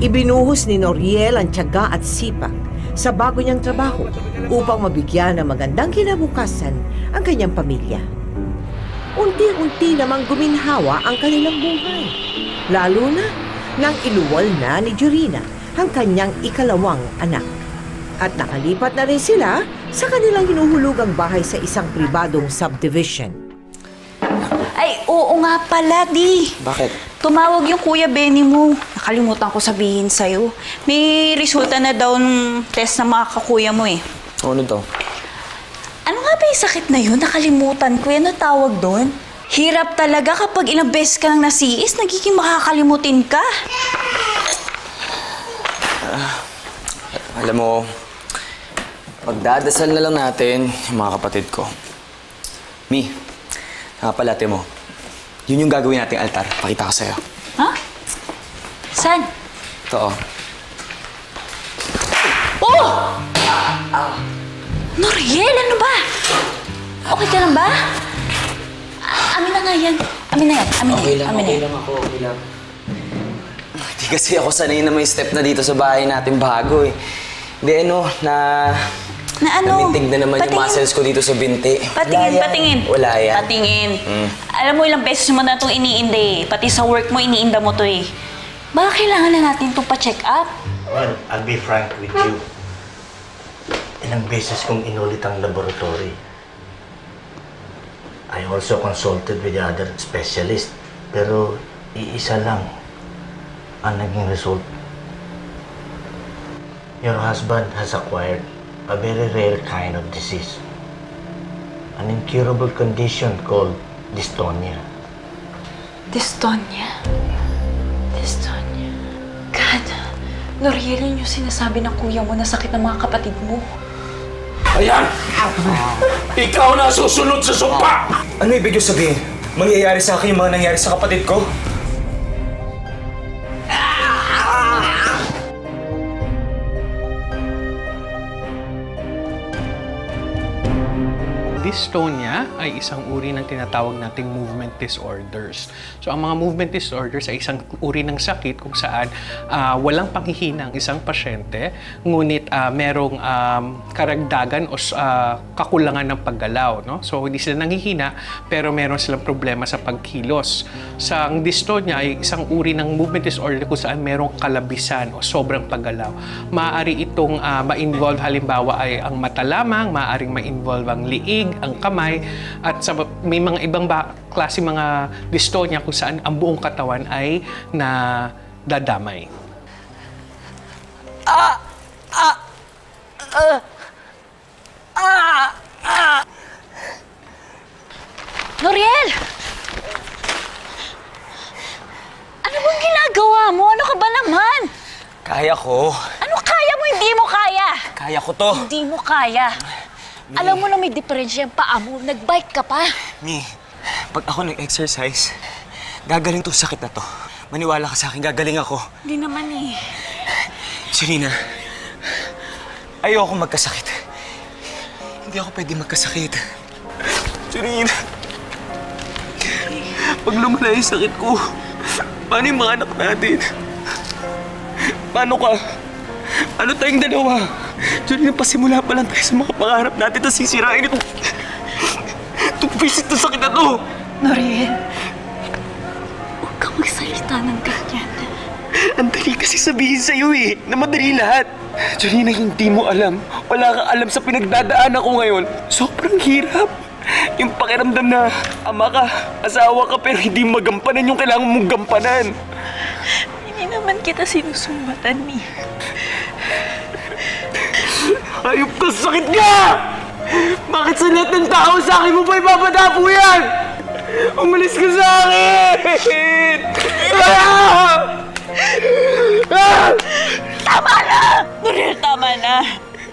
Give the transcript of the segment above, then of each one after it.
Ibinuhos ni Noriel ang tiyaga at sipag sa bago niyang trabaho upang mabigyan ng magandang kinabukasan ang kanyang pamilya. Unti-unti namang guminhawa ang kanilang buhay, lalo na nang iluwal na ni Jorina ang kanyang ikalawang anak. At nakalipat na rin sila sa kanilang hinuhulugang bahay sa isang pribadong subdivision. Ay, oo nga pala, Di. Bakit? Tumawag yung Kuya Benny mo. Nakalimutan ko sabihin sa'yo. May resulta na daw ng test ng mga kakuya mo eh. Ano daw? Ano nga ba yung sakit na yun? Nakalimutan ko. Ano tawag doon? Hirap talaga kapag ilang beses ka nang nasiis, nagiging makakalimutin ka. Alam mo, pagdadasal na lang natin yung mga kapatid ko. Mi, nakapalate mo. Yun yung gagawin nating altar. Pakita ko sa'yo. Ha? Saan? Ito, oh. Oh! Noriel, ano ba? Okay ka lang ba? Amin na nga yan. Amin na yan. Okay lang ako. Hindi kasi ako sanay na may step na dito sa bahay natin bago eh. Hindi namintig na naman yung muscles ko dito sa binti. Patingin. Wala yan. Patingin. Alam mo, ilang beses mo na itong iniinda eh. Pati sa work mo, iniinda mo to eh. Baka kailangan na natin itong pa-check up? Well, I'll be frank with you. Ilang beses kong inulit ang laboratory. I also consulted with the other specialist. Pero iisa lang ang naging result. Your husband has acquired a very rare kind of disease. An incurable condition called dystonia. Dystonia? God, Noriel, yun yung sinasabi ng kuya mo na sakit ng mga kapatid mo. Ayan! Ikaw na susunod sa sumpa! Ano ibig yung sabihin? Mangyayari sa akin yung mga nangyari sa kapatid ko? Dystonia ay isang uri ng tinatawag nating movement disorders. So, ang mga movement disorders ay isang uri ng sakit kung saan walang panghihina ang isang pasyente, ngunit merong karagdagan o kakulangan ng paggalaw. No? So, hindi sila nanghihina, pero meron silang problema sa pagkilos. Sa dystonia ay isang uri ng movement disorder kung saan merong kalabisan o sobrang paggalaw. Maaari itong ma-involve, halimbawa ay ang mata lamang, maaaring ma-involve ang liig, ang kamay, at may mga ibang klase mga dystonia kung saan ang buong katawan ay nadadamay. Noriel! Ano bang ginagawa mo? Ano ka ba naman? Kaya ko. Ano kaya mo? Hindi mo kaya! Kaya ko to. Hindi mo kaya. Alam mo na may diferensya ang paa mo. Nag-bike ka pa. Mi, pag ako nag-exercise, gagaling to sakit na to. Maniwala ka sa akin, gagaling ako. Hindi naman eh. Jorina, ayoko magkasakit. Hindi ako pwede magkasakit. Jorina, pag lumala yung sakit ko, paano yung mga anak natin? Paano ka? Ano tayong dalawa? Jorina, pasimula pa lang tayo sa mga pangarap natin, tapos sisirain itong pisit na sakit na to! Noriel, huwag kang magsalita ng ganyan. Ang dali kasi sabihin sa'yo eh, na madali lahat. Jorina, hindi mo alam. Wala kang alam sa pinagdadaanan ko ngayon. Sobrang hirap. Yung pakiramdam na ama ka, asawa ka, pero hindi magampanan yung kailangan mong gampanan. Hindi naman kita sinusumbatan, Mi. Ayop ka, sakit ka! Bakit sa lahat ng tao sa akin mo pa ipapadapo yan? Umalis ka sa akin! Tama na! Noriel, tama na!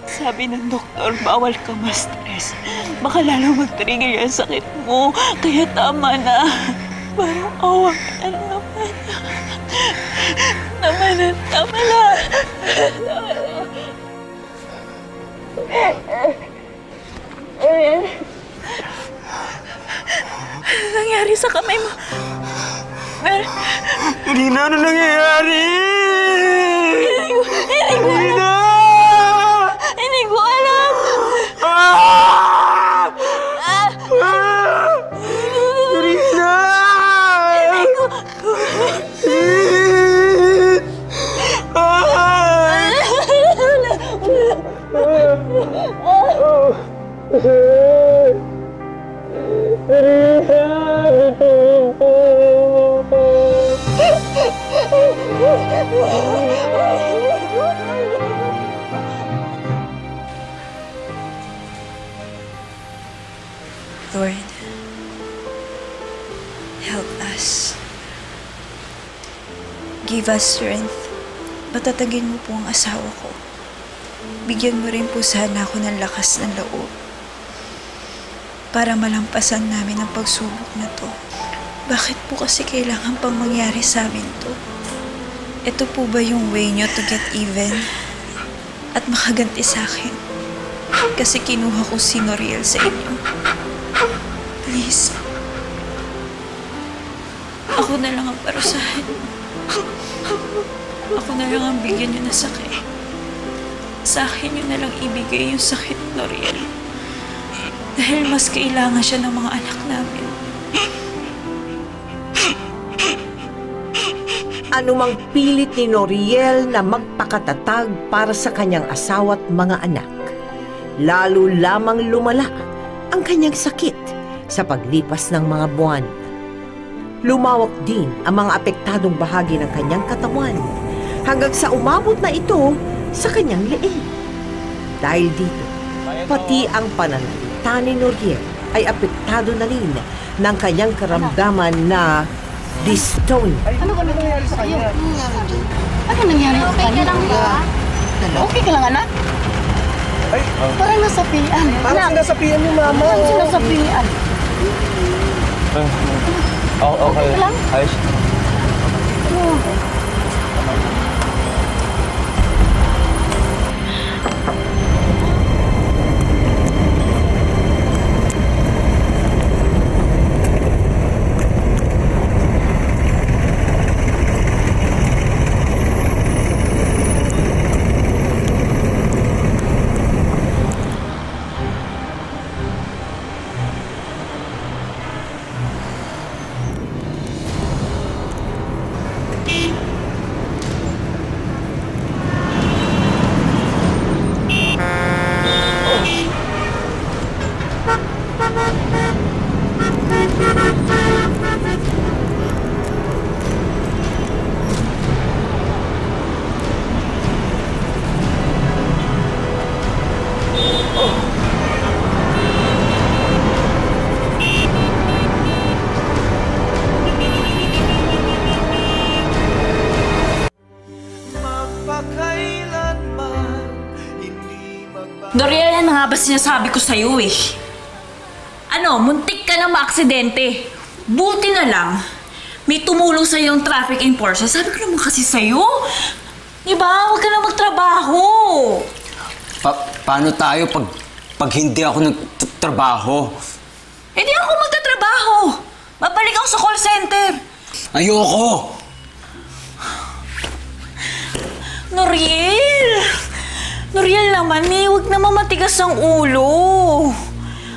Sabi ng doktor, bawal ka ma-stress. Baka lalo mag-trigger yung sakit mo. Kaya tama na. Parang awa ka na naman. Tama na. Ano nangyari sa kamay mo? Jorina, ano nangyayari? Lord, help us. Give us strength. Patatagin mo po ang asawa ko. Bigyan mo rin po sana ako ng lakas ng loob para malampasan namin ang pagsubok na to. Bakit po kasi kailangan pang mangyari sa amin to? Ito po ba yung way nyo to get even at makaganti sa akin? Kasi kinuha ko si Noriel sa inyo. Please. Ako na lang ang parusahan. Ako na lang ang bigyan nyo na sakit. Sa akin nyo na lang ibigay yung sakit, Noriel. Dahil mas kailangan siya ng mga anak namin. Anumang pilit ni Noriel na magpakatatag para sa kanyang asawa at mga anak, lalo lamang lumala ang kanyang sakit sa paglipas ng mga buwan. Lumawak din ang mga apektadong bahagi ng kanyang katawan hanggang sa umabot na ito sa kanyang leeg. Dahil dito, pati ang pananalita ni Noriel ay apektado na rin ng kanyang karamdaman na dystonia. Ano ba nangyari sa kanya? Ano nangyari sa kanya? Okay ka lang ba? Okay ka lang, anak? Ay, Parang nasapian. parang sinasapian yung mama. Parang sinasapian. Okay. lang? Ayos. Noriel, ano nga ba sinasabi ko sa'yo eh? Ano, muntik ka na maaksidente. Buti na lang, may tumulong sa'yo yung traffic enforcer. Sabi ko naman kasi sa'yo, diba? Huwag ka na magtrabaho. Paano tayo pag hindi ako nagtrabaho? Eh di ako magtatrabaho. Babalik ako sa call center. Ayoko! Noriel naman eh, huwag naman matigas ang ulo.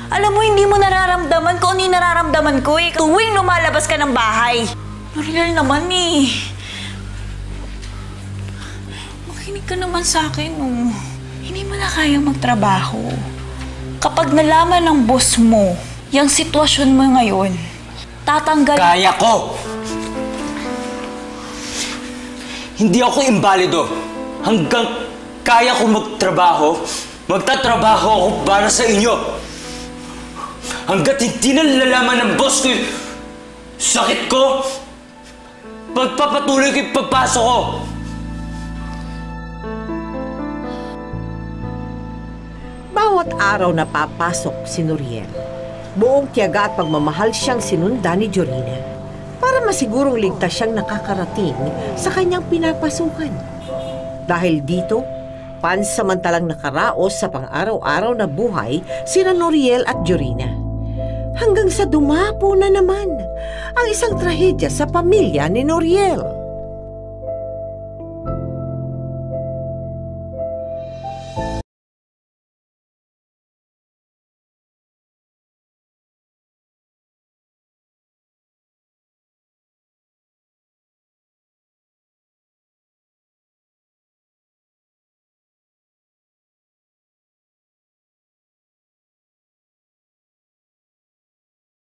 Alam mo, hindi mo nararamdaman kung ano yung nararamdaman ko eh. Tuwing lumalabas ka ng bahay. Noriel naman eh. Makinig ka naman sa akin oh. Hindi mo na kayang magtrabaho. Kapag nalaman ng boss mo, yung sitwasyon mo ngayon, tatanggal... Kaya ko! Hindi ako imbalido. Hanggang kaya ko magtrabaho, magtatrabaho ako para sa inyo. Hanggat hindi nalalaman ng boss ko yung sakit ko, pagpapatuloy ko yung pagpasok ko. Bawat araw na papasok si Noriel, buong tiyaga at pagmamahal siyang sinunda ni Jorina para masigurong ligtas siyang nakakarating sa kanyang pinapasukan. Dahil dito, pansamantalang nakaraos sa pang-araw-araw na buhay sina Noriel at Jorina. Hanggang sa dumapo na naman ang isang trahedya sa pamilya ni Noriel.